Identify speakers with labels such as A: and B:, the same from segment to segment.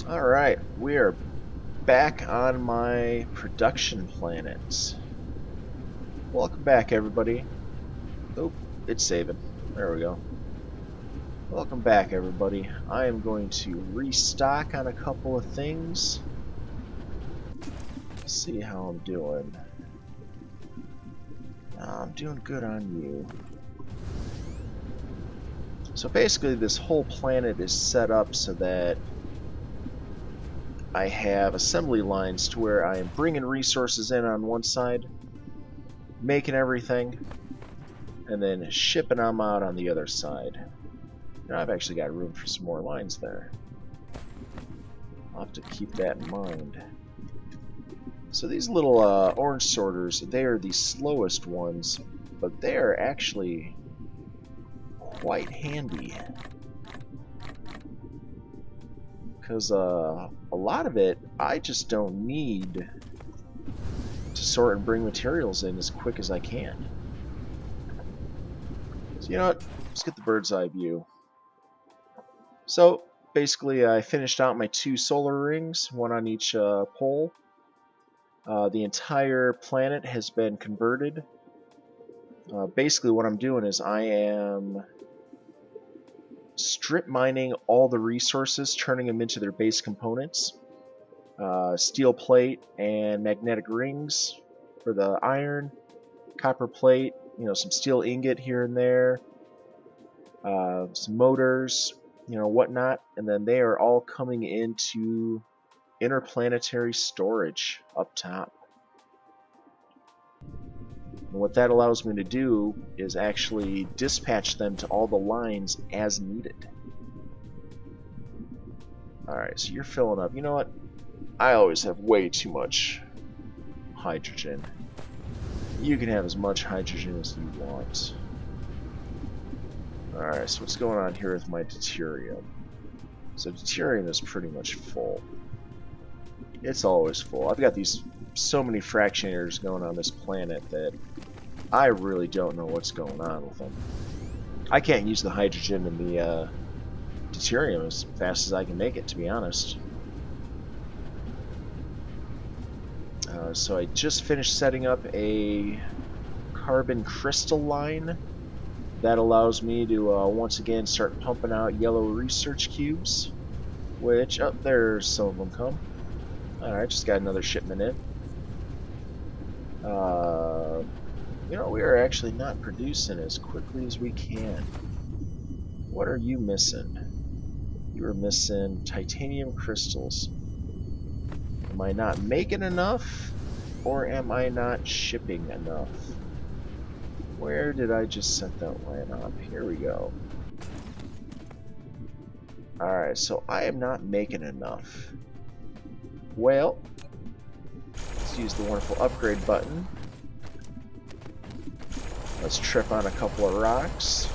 A: Alright, we are back on my production planet. Welcome back, everybody. Oh, it's saving. There we go. Welcome back, everybody. I am going to restock on a couple of things. See how I'm doing. I'm doing good on you. So basically, this whole planet is set up so that I have assembly lines to where I am bringing resources in on one side, making everything, and then shipping them out on the other side. Now I've actually got room for some more lines there. I'll have to keep that in mind. So these little orange sorters, they are the slowest ones, but they are actually quite handy. Because a lot of it, I just don't need to sort and bring materials in as quick as I can. So you know what? Let's get the bird's eye view. So basically, I finished out my 2 solar rings, one on each pole. The entire planet has been converted. Basically, what I'm doing is I am strip mining all the resources, turning them into their base components. Steel plate and magnetic rings for the iron, copper plate, some steel ingot here and there, some motors, whatnot, and then they are all coming into interplanetary storage up top. And what that allows me to do is actually dispatch them to all the lines as needed. Alright, so you're filling up. You know what? I always have way too much hydrogen. You can have as much hydrogen as you want. Alright, so what's going on here with my deuterium? So deuterium is pretty much full. It's always full. I've got so many fractionators going on this planet that I really don't know what's going on with them. I can't use the hydrogen and the deuterium as fast as I can make it, to be honest. So I just finished setting up a carbon crystal line that allows me to once again start pumping out yellow research cubes, which, oh, there's some of them come. Alright, just got another shipment in. We are actually not producing as quickly as we can. What are you missing? You are missing titanium crystals. Am I not making enough? Or am I not shipping enough? Where did I just set that line up? Here we go. Alright, so I am not making enough. Well, let's use the wonderful upgrade button. Let's trip on a couple of rocks.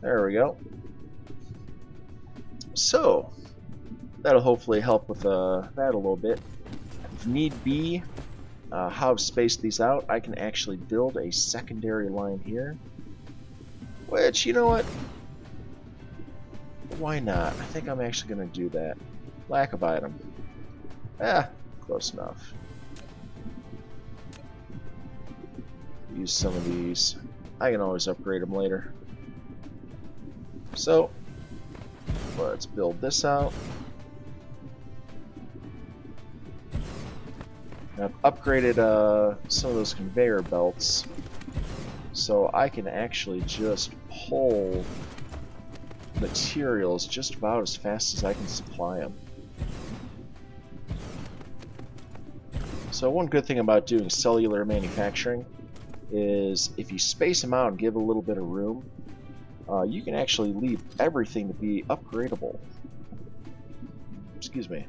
A: There we go. So, that'll hopefully help with that a little bit. If need be, how I've spaced these out, I can actually build a secondary line here. Which, you know what? Why not? I think I'm actually going to do that. Lack of item. Close enough. Use some of these. I can always upgrade them later. So, let's build this out. I've upgraded some of those conveyor belts so I can actually just pull materials just about as fast as I can supply them. So one good thing about doing cellular manufacturing is if you space them out and give a little bit of room, you can actually leave everything to be upgradable. Excuse me.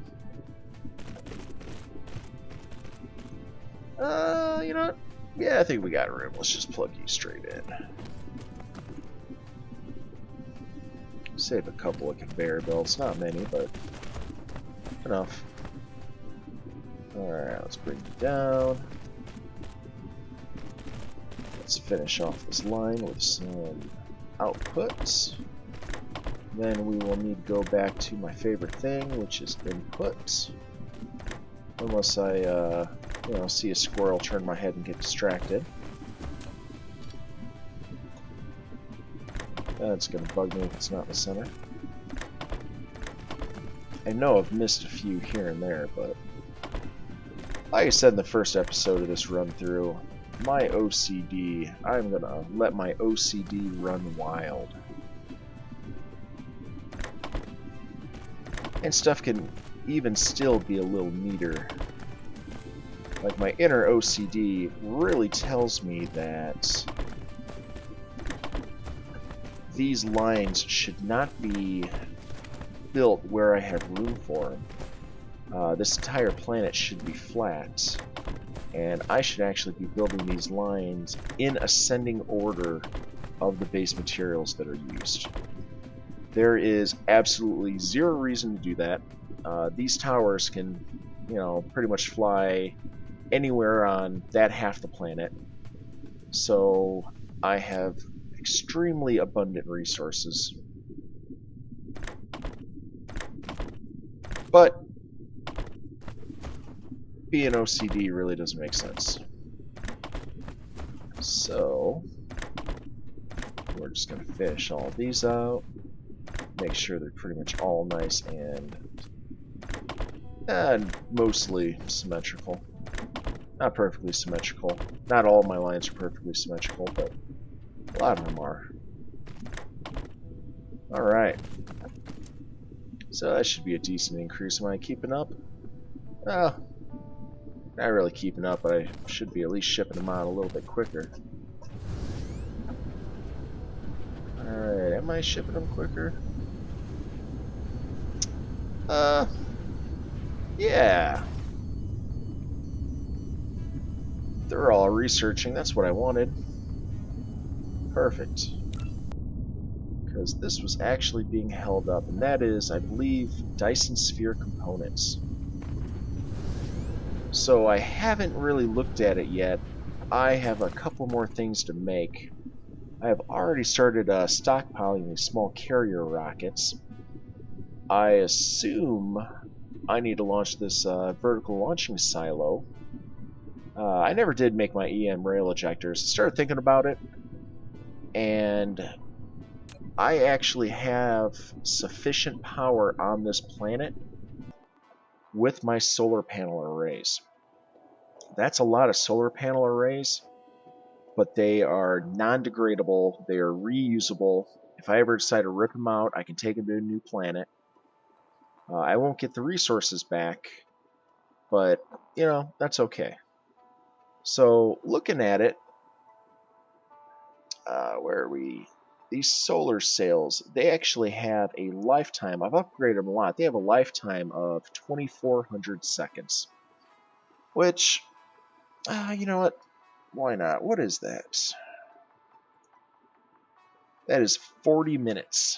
A: You know what? Yeah, I think we got room. Let's just plug you straight in. Save a couple of conveyor belts. Not many, but enough. Alright, let's bring you down. Let's finish off this line with some outputs. Then we will need to go back to my favorite thing, which is input. Unless I, see a squirrel, turn my head and get distracted. That's going to bug me if it's not in the center. I know I've missed a few here and there, but like I said in the first episode of this run through, my OCD, I'm going to let my OCD run wild. And stuff can even still be a little neater. Like, my inner OCD really tells me that these lines should not be built where I have room for them. This entire planet should be flat, and I should actually be building these lines in ascending order of the base materials that are used. There is absolutely zero reason to do that. These towers can, pretty much fly anywhere on that half the planet. So I have extremely abundant resources. But being OCD really doesn't make sense. So we're just going to fish all these out. Make sure they're pretty much all nice and mostly symmetrical. Not perfectly symmetrical. Not all of my lines are perfectly symmetrical, but a lot of them are. Alright. So that should be a decent increase. Am I keeping up? Well, not really keeping up, but I should be at least shipping them out a little bit quicker. Alright, am I shipping them quicker? Yeah. They're all researching, that's what I wanted. Perfect. Because this was actually being held up, and that is, I believe, Dyson Sphere components. So I haven't really looked at it yet. I have a couple more things to make. I have already started stockpiling these small carrier rockets. I assume I need to launch this vertical launching silo. I never did make my EM rail ejectors. I started thinking about it, and I actually have sufficient power on this planet with my solar panel arrays. That's a lot of solar panel arrays, but they are non-degradable, they are reusable. If I ever decide to rip them out, I can take them to a new planet. I won't get the resources back, but, that's okay. So, looking at it, where are we? These solar sails, they actually have a lifetime. I've upgraded them a lot. They have a lifetime of 2,400 seconds. Which, you know what? Why not? What is that? That is 40 minutes.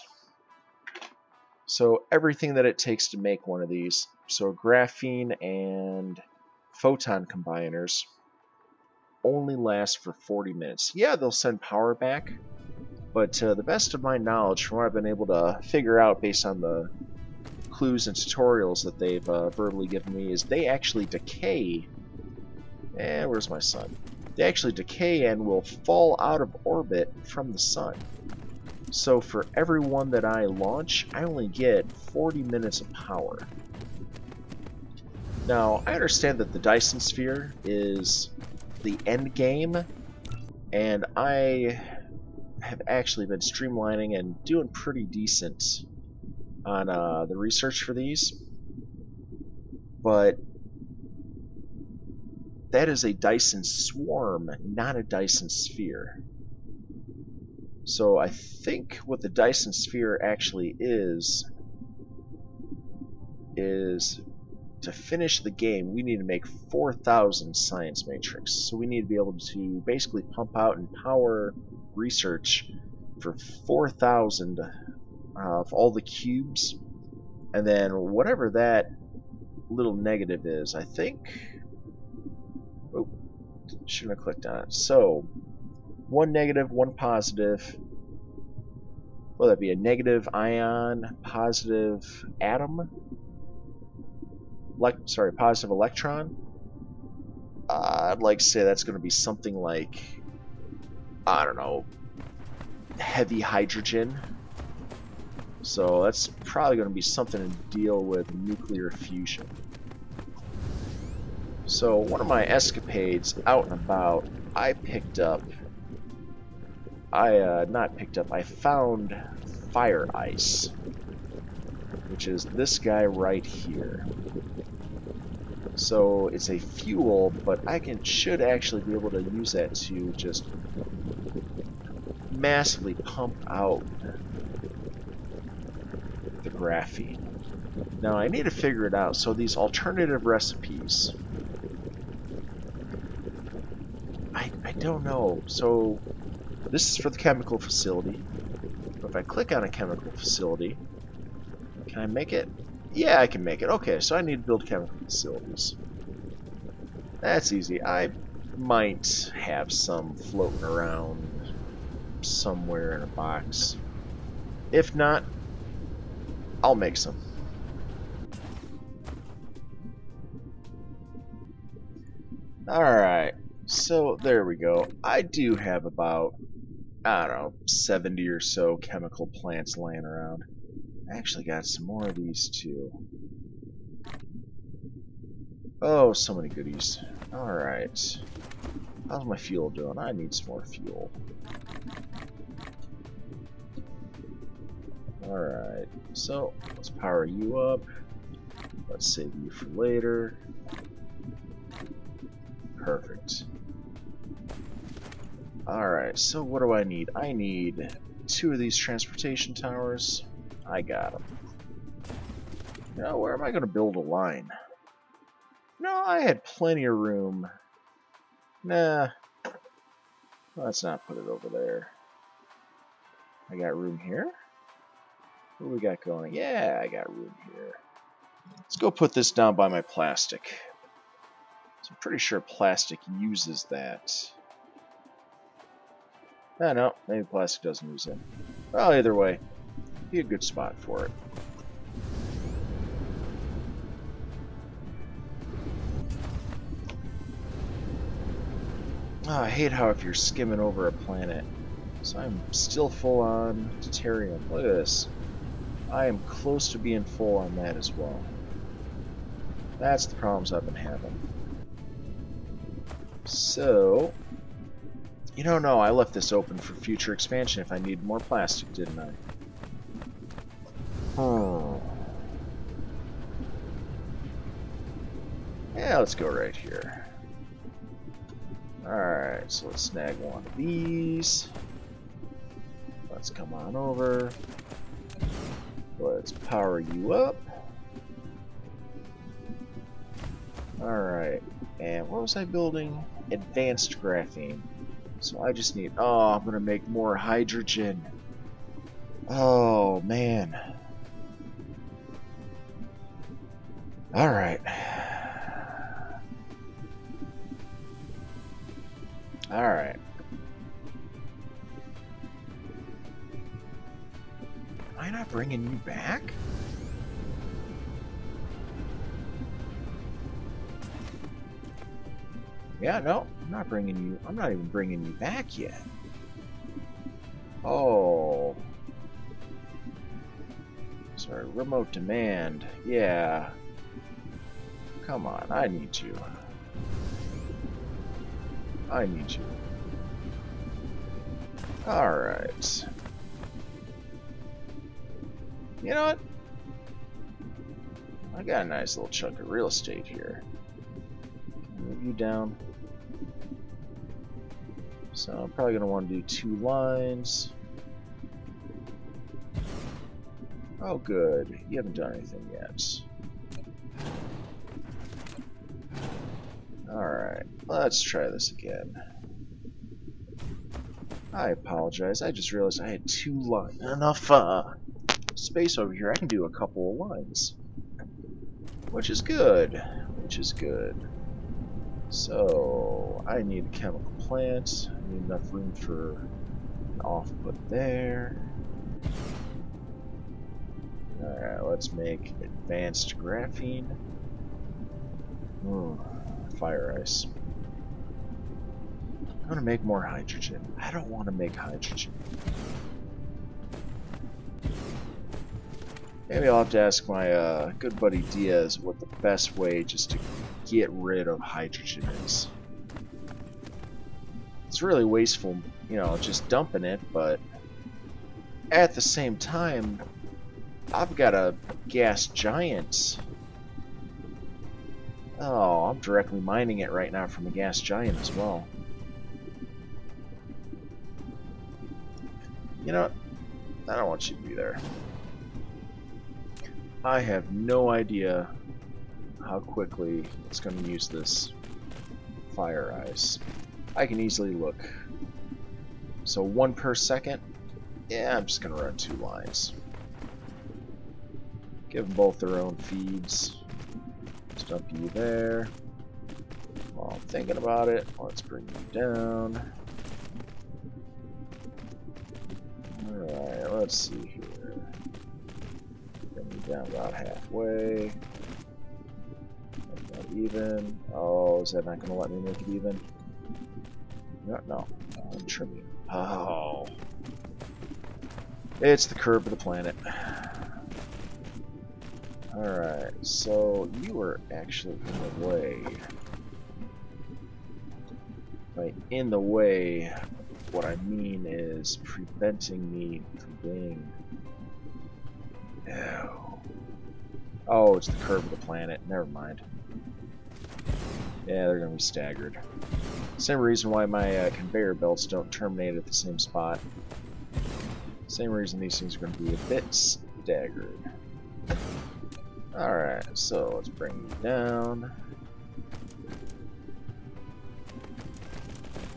A: So everything that it takes to make one of these. So graphene and photon combiners only last for 40 minutes. Yeah, they'll send power back, but to the best of my knowledge, from what I've been able to figure out based on the clues and tutorials that they've verbally given me, is they actually decay. Where's my sun? They actually decay and will fall out of orbit from the sun. So for every one that I launch, I only get 40 minutes of power. Now, I understand that the Dyson Sphere is the end game, and I have actually been streamlining and doing pretty decent on the research for these, but that is a Dyson Swarm, not a Dyson Sphere. So I think what the Dyson Sphere actually is to finish the game, we need to make 4,000 science matrix. So we need to be able to basically pump out and power research for 4,000 of all the cubes, and then whatever that little negative is, I think. Oh, shouldn't have clicked on it. So, one negative, one positive. Will that be a negative ion, positive atom? Positive electron? I'd like to say that's going to be something like, I don't know, heavy hydrogen. So that's probably going to be something to deal with nuclear fusion. So one of my escapades out and about, I found fire ice, which is this guy right here. So it's a fuel, but should actually be able to use that to just massively pump out the graphene. Now I need to figure it out. So these alternative recipes, I don't know. So this is for the chemical facility. If I click on a chemical facility, can I make it? Yeah, I can make it. Okay, so I need to build chemical facilities. That's easy. I might have some floating around somewhere in a box. If not, I'll make some. Alright, so there we go. I do have about, I don't know, 70 or so chemical plants laying around. I actually got some more of these too. Oh, so many goodies. Alright. How's my fuel doing? I need some more fuel. Alright, so let's power you up. Let's save you for later. Perfect. Alright, so what do I need? I need 2 of these transportation towers. I got them. Now, where am I going to build a line? No, I had plenty of room. Nah. Let's not put it over there. I got room here. What do we got going? Yeah, I got room here. Let's go put this down by my plastic. So I'm pretty sure plastic uses that. Oh, no, maybe plastic doesn't use it. Well, either way, be a good spot for it. Oh, I hate how if you're skimming over a planet. So I'm still full on deuterium. Look at this. I am close to being full on that as well. That's the problems I've been having. So, you don't know, I left this open for future expansion if I need more plastic, didn't I? Yeah, let's go right here. Alright, so let's snag one of these. Let's come on over. Let's power you up. Alright, and what was I building? Advanced graphene. So I just need... Oh, I'm going to make more hydrogen. Oh, man. Alright. Alright. Am I not bringing you back? Yeah, no, I'm not bringing you. I'm not even bringing you back yet. Oh. Sorry, remote demand. Yeah. Come on, I need you. I need you. Alright. You know what? I got a nice little chunk of real estate here. Move you down. So I'm probably going to want to do 2 lines. Oh good, you haven't done anything yet. Alright, let's try this again. I apologize, I just realized I had 2 lines. Enough space over here, I can do a couple of lines. Which is good, which is good. So, I need a chemical plant. I need enough room for an offput there. Alright, let's make advanced graphene. Fire ice. I'm gonna make more hydrogen. I don't want to make hydrogen. Maybe I'll have to ask my good buddy Diaz what the best way just to get rid of hydrogen is. It's really wasteful, you know, just dumping it, but at the same time, I've got a gas giant. Oh, I'm directly mining it right now from a gas giant as well. You know, I don't want you to be there. I have no idea how quickly it's going to use this fire ice. I can easily look. So 1 per second? Yeah, I'm just going to run 2 lines. Give them both their own feeds. Just dump you there. While I'm thinking about it, let's bring you down. Alright, let's see here. Bring you down about halfway. Make that even. Oh, is that not going to let me make it even? No. I'm trimming. Oh. It's the curve of the planet. Alright, so you are actually in the way. By in the way, what I mean is preventing me from being... Ew. Oh, it's the curve of the planet. Never mind. Yeah, they're going to be staggered. Same reason why my conveyor belts don't terminate at the same spot. Same reason these things are going to be a bit staggered. Alright, so let's bring you down.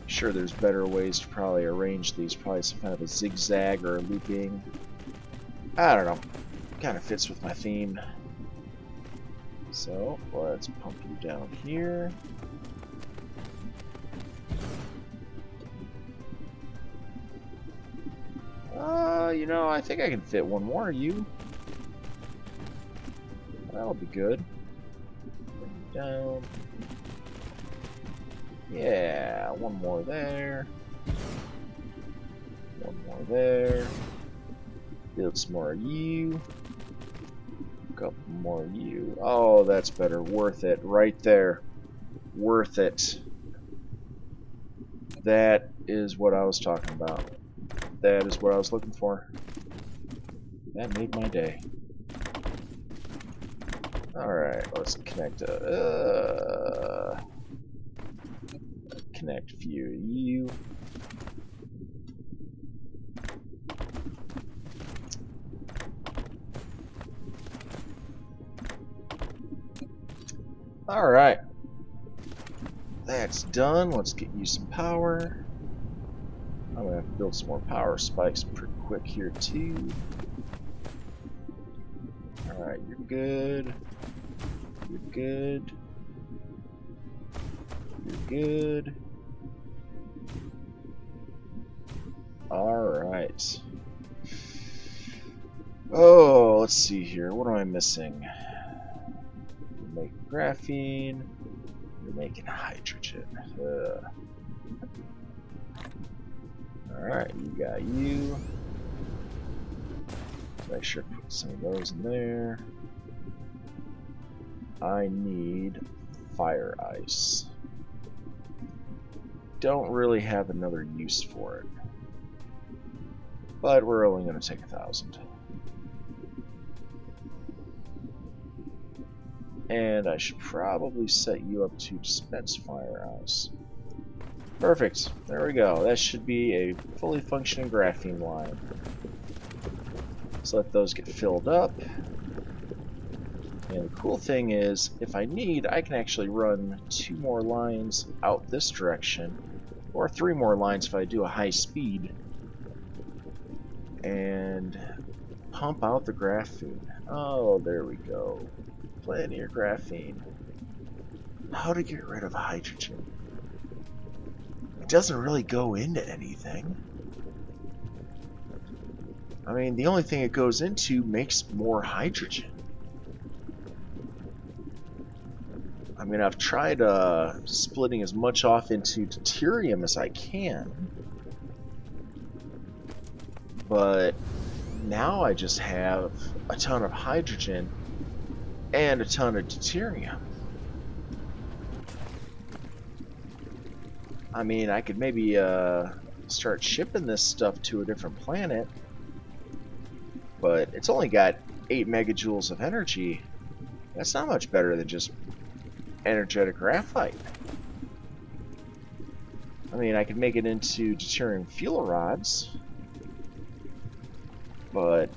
A: Sure, there's better ways to probably arrange these. Probably some kind of a zigzag or a looping. I don't know. Kind of fits with my theme. So, let's pump you down here. You know, I think I can fit one more of you. That'll be good. Bring you down. Yeah, one more there. One more there. Build some more of you. A couple more of you. Oh, that's better. Worth it. Right there. Worth it. That is what I was talking about. That is what I was looking for. That made my day. Alright, let's connect connect a few of you. Alright. That's done. Let's get you some power. I'm gonna have to build some more power spikes pretty quick here too. Alright, you're good. You're good. You're good. Alright. Oh, let's see here. What am I missing? You're making graphene. You're making hydrogen. Alright, you got you. Make sure to put some of those in there. I need fire ice. Don't really have another use for it. But we're only going to take 1,000. And I should probably set you up to dispense Firehouse. Perfect. There we go. That should be a fully functioning graphene line. Let's let those get filled up. And the cool thing is, if I need, I can actually run 2 more lines out this direction, or 3 more lines if I do a high speed, and pump out the graphene. Oh, there we go. Plenty of graphene. How to get rid of hydrogen? It doesn't really go into anything. I mean, the only thing it goes into makes more hydrogen. I mean, I've tried splitting as much off into deuterium as I can, but now I just have a ton of hydrogen and a ton of deuterium. I mean, I could maybe start shipping this stuff to a different planet, but it's only got 8 megajoules of energy. That's not much better than just energetic graphite. I mean, I could make it into deuterium fuel rods, but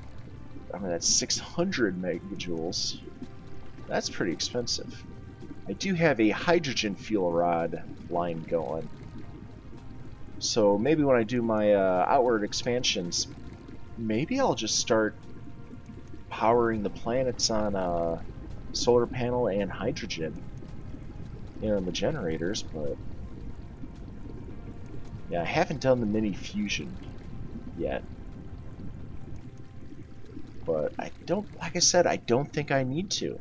A: I mean, that's 600 megajoules. That's pretty expensive. I do have a hydrogen fuel rod line going, so maybe when I do my outward expansions, maybe I'll just start powering the planets on solar panel and hydrogen, you know, in the generators. But yeah, I haven't done the mini fusion yet. But I don't, like I said, I don't think I need to.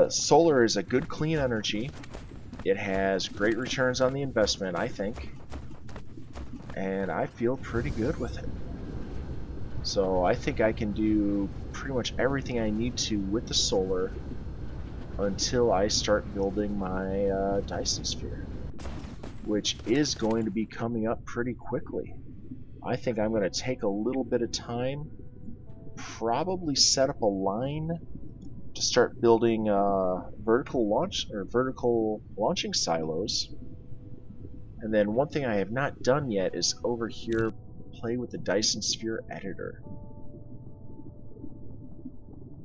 A: Solar is a good clean energy. It has great returns on the investment, I think. And I feel pretty good with it. So I think I can do pretty much everything I need to with the solar until I start building my Dyson Sphere, which is going to be coming up pretty quickly. I think I'm going to take a little bit of time, probably set up a line to start building vertical launching silos. And then one thing I have not done yet is over here play with the Dyson Sphere editor.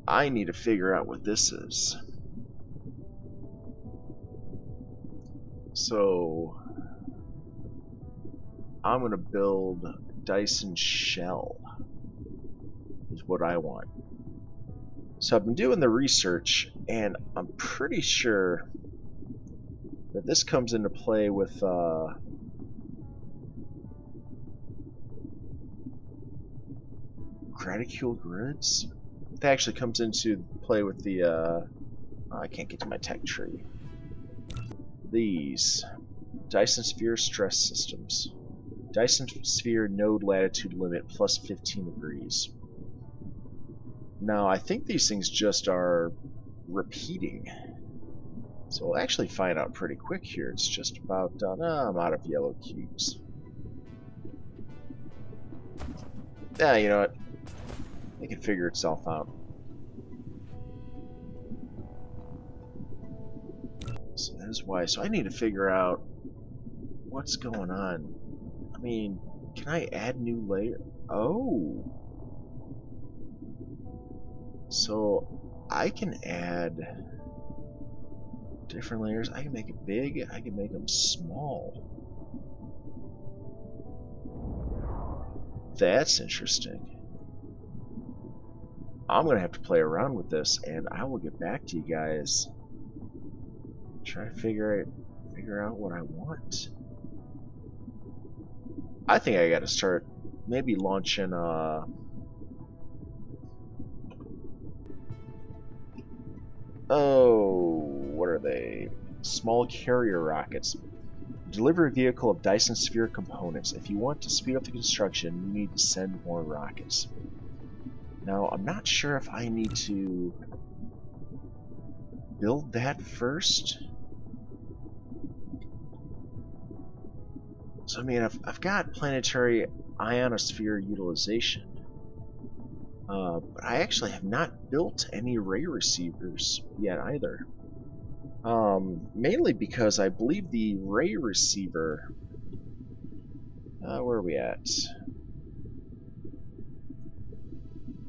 A: I need to figure out what this is. So I'm going to build Dyson Shell is what I want. So I've been doing the research, and I'm pretty sure that this comes into play with graticule grids. It actually comes into play with the I can't get to my tech tree. These Dyson Sphere stress systems. Dyson Sphere node latitude limit plus 15 degrees. Now I think these things just are repeating. So we'll actually find out pretty quick here. It's just about done. I'm out of yellow cubes. Yeah, you know what? It can figure itself out. So that is why. So I need to figure out what's going on. I mean, can I add new layer? Oh. So I can add different layers. I can make it big. I can make them small. That's interesting. I'm gonna have to play around with this, and I will get back to you guys. Try to figure out what I want. I think I gotta start maybe launching what are they? Small carrier rockets. Deliver a vehicle of Dyson Sphere components. If you want to speed up the construction, you need to send more rockets. Now, I'm not sure if I need to build that first. So, I mean, I've got planetary ionosphere utilization. But I actually have not built any ray receivers yet either. Mainly because I believe the ray receiver... where are we at?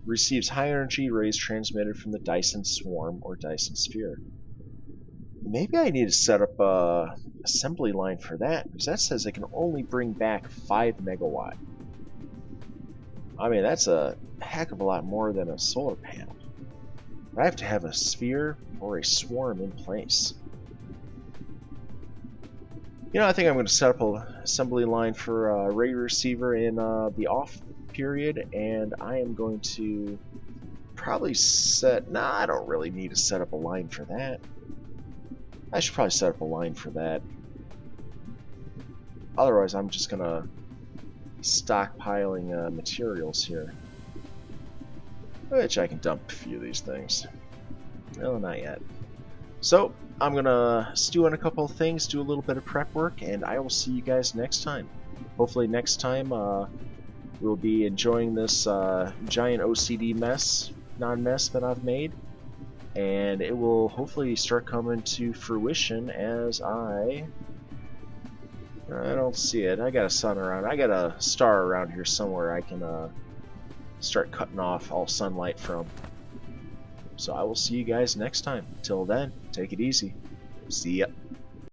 A: Receives high energy rays transmitted from the Dyson Swarm or Dyson Sphere. Maybe I need to set up a assembly line for that, because that says it can only bring back 5 megawatt. I mean, that's a heck of a lot more than a solar panel. But I have to have a sphere or a swarm in place. You know, I think I'm going to set up an assembly line for a ray receiver in the off period, and I am going to probably set... Nah, I don't really need to set up a line for that. I should probably set up a line for that. Otherwise, I'm just gonna stockpiling materials here. Which I can dump a few of these things. No, not yet. So, I'm gonna stew on a couple of things, do a little bit of prep work, and I will see you guys next time. Hopefully next time we'll be enjoying this giant OCD mess, non-mess that I've made. And it will hopefully start coming to fruition as I don't see it. I got a sun around. I got a star around here somewhere I can start cutting off all sunlight from. So I will see you guys next time. Till then, take it easy. See ya.